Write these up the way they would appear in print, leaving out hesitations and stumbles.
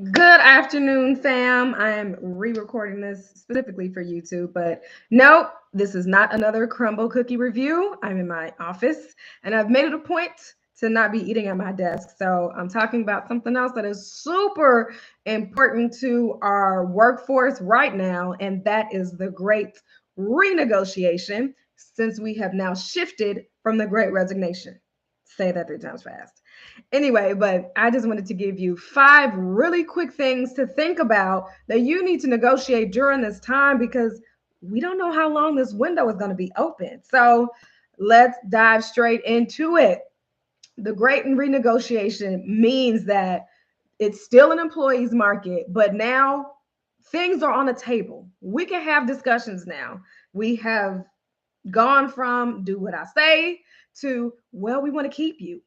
Good afternoon, fam. I am re-recording this specifically for YouTube, but nope, this is not another crumble cookie review. I'm in my office, and I've made it a point to not be eating at my desk. So I'm talking about something else that is super important to our workforce right now, and that is the Great Renegotiation. Since we have now shifted from the Great Resignation. Say that 3 times fast. Anyway, but I just wanted to give you 5 really quick things to think about that you need to negotiate during this time because we don't know how long this window is going to be open. So let's dive straight into it. The great renegotiation means that it's still an employee's market, but now things are on the table. We can have discussions now. We have gone from do what I say to, well, we want to keep you.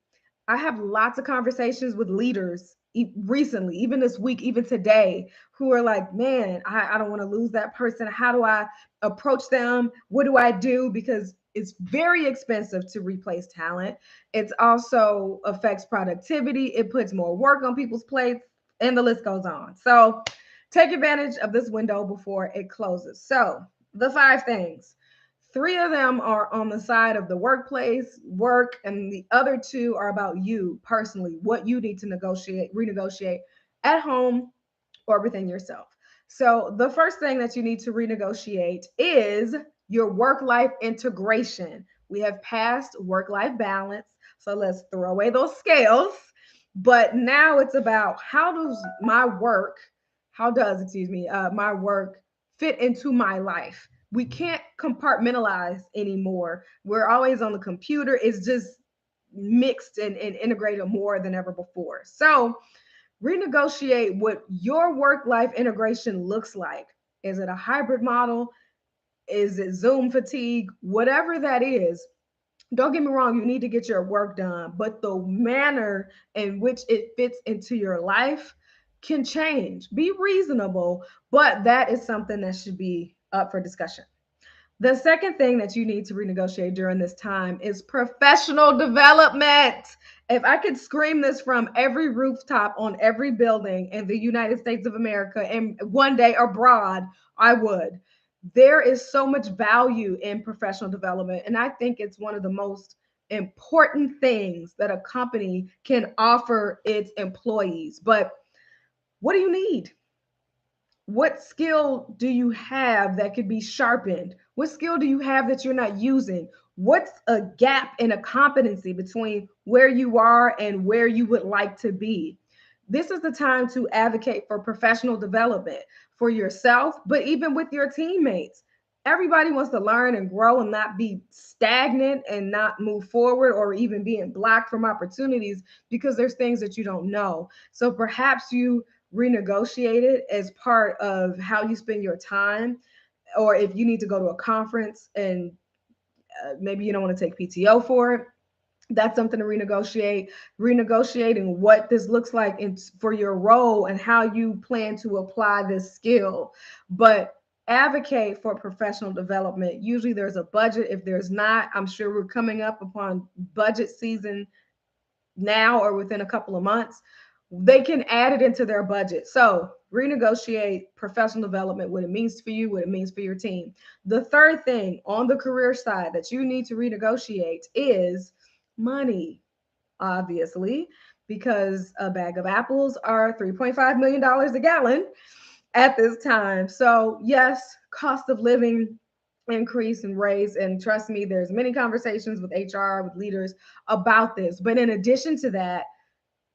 I have lots of conversations with leaders recently, even this week, even today, who are like, man, I don't want to lose that person. How do I approach them? What do I do? Because it's very expensive to replace talent. It also affects productivity. It puts more work on people's plates, and the list goes on. So take advantage of this window before it closes. So, the 5 things. 3 of them are on the side of the workplace, work, and the other 2 are about you personally, what you need to renegotiate at home or within yourself. So, the first thing that you need to renegotiate is your work life integration. We have passed work life balance. So, let's throw away those scales. But now it's about how does, my work fit into my life? We can't compartmentalize anymore. We're always on the computer. It's just mixed and integrated more than ever before. So, renegotiate what your work life integration looks like. Is it a hybrid model? Is it Zoom fatigue? Whatever that is, don't get me wrong, you need to get your work done, but the manner in which it fits into your life can change. Be reasonable, but that is something that should be up for discussion. The second thing that you need to renegotiate during this time is professional development. If I could scream this from every rooftop on every building in the United States of America and one day abroad, I would. There is so much value in professional development. And I think it's one of the most important things that a company can offer its employees. But what do you need? What skill do you have that could be sharpened? What skill do you have that you're not using? What's a gap in a competency between where you are and where you would like to be? This is the time to advocate for professional development for yourself, but even with your teammates. Everybody wants to learn and grow and not be stagnant and not move forward or even being blocked from opportunities because there's things that you don't know. So perhaps you renegotiate it as part of how you spend your time, or if you need to go to a conference and maybe you don't want to take PTO for it, that's something to renegotiate. Renegotiating what this looks like for your role and how you plan to apply this skill. But advocate for professional development. Usually there's a budget. If there's not, I'm sure we're coming up upon budget season now or within a couple of months. They can add it into their budget. So renegotiate professional development, what it means for you, what it means for your team. The third thing on the career side that you need to renegotiate is money, obviously, because a bag of apples are $3.5 million a gallon at this time. So yes, cost of living increase and raise, and trust me, there's many conversations with HR, with leaders about this. But in addition to that,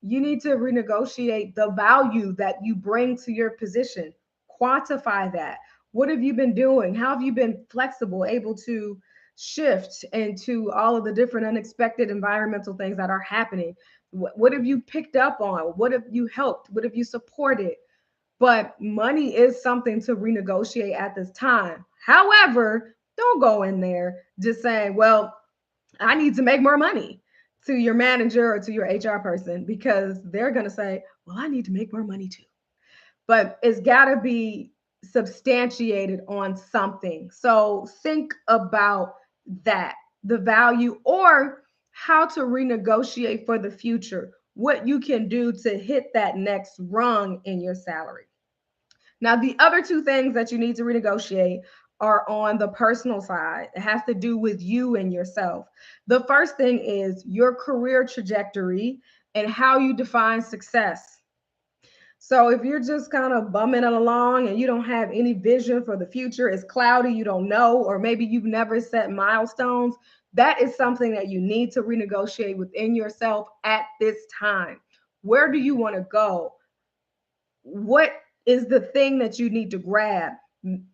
you need to renegotiate the value that you bring to your position. Quantify that. What have you been doing? How have you been flexible, able to shift into all of the different unexpected environmental things that are happening? What have you picked up on? What have you helped? What have you supported? But money is something to renegotiate at this time. However, don't go in there just saying, well, I need to make more money to your manager or to your HR person because they're going to say, well, I need to make more money too. But it's got to be substantiated on something. So think about that, the value or how to renegotiate for the future. what you can do to hit that next rung in your salary. Now, the other two things that you need to renegotiate are on the personal side. It has to do with you and yourself. The first thing is your career trajectory and how you define success. So if you're just kind of bumming it along and you don't have any vision for the future, it's cloudy, you don't know, or maybe you've never set milestones, that is something that you need to renegotiate within yourself at this time. Where do you want to go? What is the thing that you need to grab?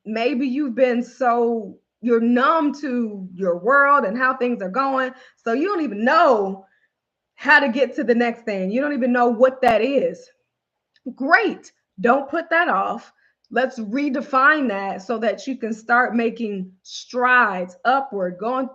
Maybe you've been so you're numb to your world and how things are going, so you don't even know how to get to the next thing. You don't even know what that is. Great. Don't put that off. Let's redefine that so that you can start making strides upward, going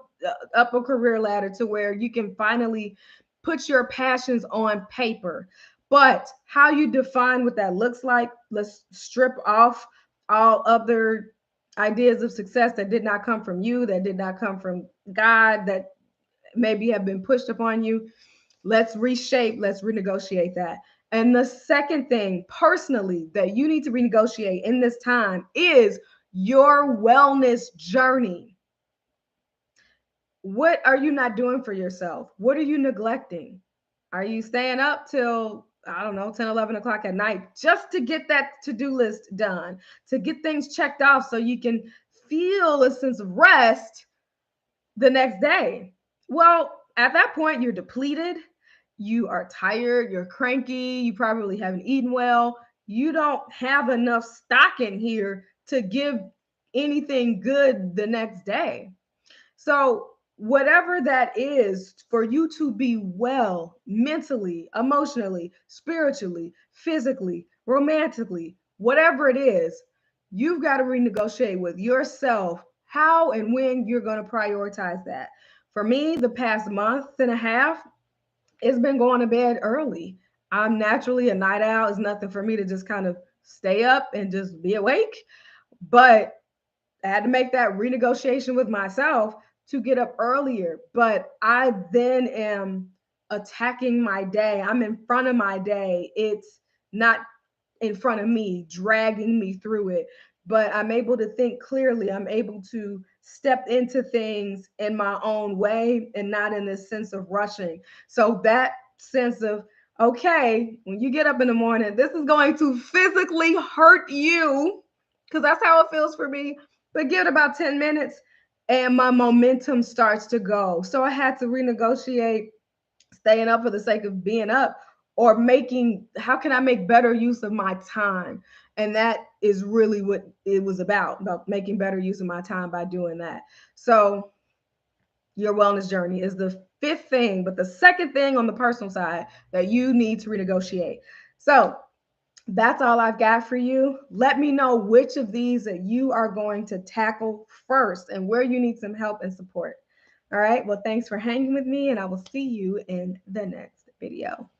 up a career ladder to where you can finally put your passions on paper. But how you define what that looks like, let's strip off all other ideas of success that did not come from you, that did not come from God, that maybe have been pushed upon you. Let's reshape, let's renegotiate that. And the second thing, personally, that you need to renegotiate in this time is your wellness journey. What are you not doing for yourself? What are you neglecting? Are you staying up till, I don't know, 10, 11 o'clock at night just to get that to do list done, to get things checked off so you can feel a sense of rest the next day? Well, at that point, you're depleted, you are tired, you're cranky, you probably haven't eaten well, you don't have enough stock in here to give anything good the next day. So, whatever that is for you to be well mentally, emotionally, spiritually, physically, romantically, whatever it is, you've got to renegotiate with yourself how and when you're going to prioritize that. For me, the past month and a half, it's been going to bed early. I'm naturally a night owl. It's nothing for me to just kind of stay up and just be awake. But I had to make that renegotiation with myself to get up earlier. But I then am attacking my day. I'm in front of my day. It's not in front of me, dragging me through it. But I'm able to think clearly. I'm able to step into things in my own way and not in this sense of rushing. So that sense of, okay, when you get up in the morning, this is going to physically hurt you because that's how it feels for me. But give it about 10 minutes and my momentum starts to go. So I had to renegotiate staying up for the sake of being up or making how can I make better use of my time? And that is really what it was about making better use of my time by doing that. So your wellness journey is the fifth thing, but the second thing on the personal side that you need to renegotiate. So that's all I've got for you. Let me know which of these that you are going to tackle first and where you need some help and support. All right. Well, thanks for hanging with me, and I will see you in the next video.